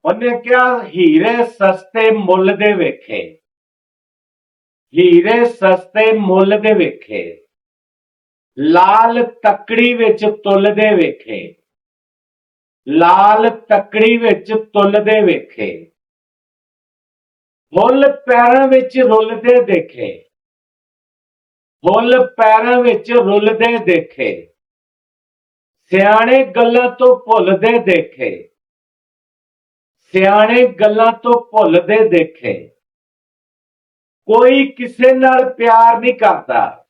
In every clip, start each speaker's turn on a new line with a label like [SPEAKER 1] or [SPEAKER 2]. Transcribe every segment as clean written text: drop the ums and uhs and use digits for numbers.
[SPEAKER 1] ਉਹਨੇ ਕਿਹਾ ਹੀਰੇ ਸਸਤੇ ਮੁੱਲ ਦੇ ਵੇਖੇ, ਹੀਰੇ ਸਸਤੇ ਮੁੱਲ ਦੇ ਵੇਖੇ, ਲਾਲ ਤੱਕੜੀ ਵਿੱਚ ਤੁੱਲਦੇ ਵੇਖੇ, ਲਾਲ ਤੱਕੜੀ ਵਿੱਚ ਤੁੱਲਦੇ ਵੇਖੇ, ਫੁੱਲ ਪੈਰਾਂ ਵਿੱਚ ਰੁੱਲਦੇ ਦੇਖੇ, ਫੁੱਲ ਪੈਰਾਂ ਵਿੱਚ ਰੁੱਲਦੇ ਦੇਖੇ, ਸਿਆਣੇ ਗੱਲਾਂ ਤੋਂ ਭੁੱਲਦੇ ਦੇਖੇ, ਸਿਆਣੇ ਗੱਲਾਂ ਤੋਂ ਭੁੱਲਦੇ ਦੇਖੇ। ਕੋਈ ਕਿਸੇ ਨਾਲ ਪਿਆਰ ਨਹੀਂ ਕਰਦਾ,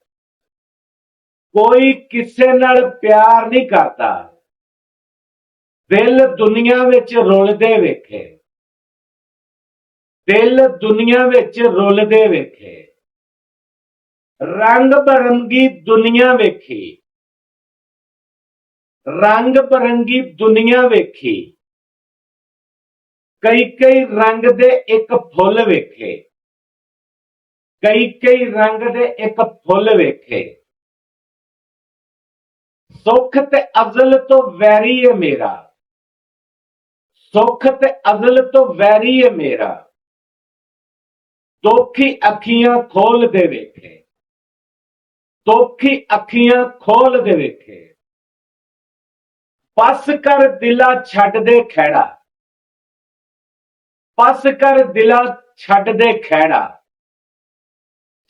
[SPEAKER 1] ਕੋਈ ਕਿਸੇ ਨਾਲ ਪਿਆਰ ਨਹੀਂ ਕਰਦਾ, ਦਿਲ ਦੁਨੀਆ ਵਿੱਚ ਰੁੱਲਦੇ ਵੇਖੇ, ਦਿਲ ਦੁਨੀਆ ਵਿੱਚ ਰੁੱਲਦੇ ਵੇਖੇ। ਰੰਗ ਬਰੰਗੀ ਦੁਨੀਆ ਵੇਖੀ, ਰੰਗ ਬਰੰਗੀ ਦੁਨੀਆ ਵੇਖੀ, ਕਈ ਕਈ ਰੰਗ ਦੇ ਇੱਕ ਫੁੱਲ ਵੇਖੇ, ਕਈ ਕਈ ਰੰਗ ਦੇ ਇੱਕ ਫੁੱਲ ਵੇਖੇ। ਸੁੱਖ ਤੇ ਅਜ਼ਲ ਤੋਂ ਵੈਰੀ ਹੈ ਮੇਰਾ, ਸੁੱਖ ਤੇ ਅਜ਼ਲ ਤੋਂ ਵੈਰੀ ਹੈ ਮੇਰਾ, ਦੁਖੀ ਅੱਖੀਆਂ ਖੋਲ ਦੇ ਵੇਖੇ, ਦੁਖੀ ਅੱਖੀਆਂ ਖੋਲ ਦੇ ਵੇਖੇ। ਪਸ ਕਰ ਦਿਲਾ ਛੱਡ ਦੇ ਖਹਿੜਾ, ਪਸ ਕਰ ਦਿਲਾ ਛੱਡ ਦੇ ਖਹਿੜਾ,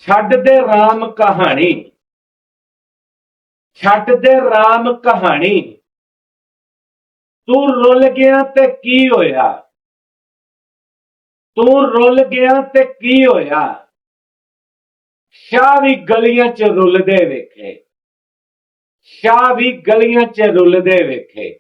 [SPEAKER 1] ਛੱਡ ਦੇ ਰਾਮ ਕਹਾਣੀ, ਛੱਡ ਦੇ ਰਾਮ ਕਹਾਣੀ। ਤੂੰ ਰੁੱਲ ਗਿਆ ਤੇ ਕੀ ਹੋਇਆ, ਤੂੰ ਰੁੱਲ ਗਿਆ ਤੇ ਕੀ ਹੋਇਆ। ਸ਼ਾਹ ਵੀ ਗਲੀਆਂ 'ਚ ਰੁੱਲਦੇ ਵੇਖੇ, ਸ਼ਾਹ ਵੀ ਗਲੀਆਂ 'ਚ ਰੁੱਲਦੇ ਵੇਖੇ।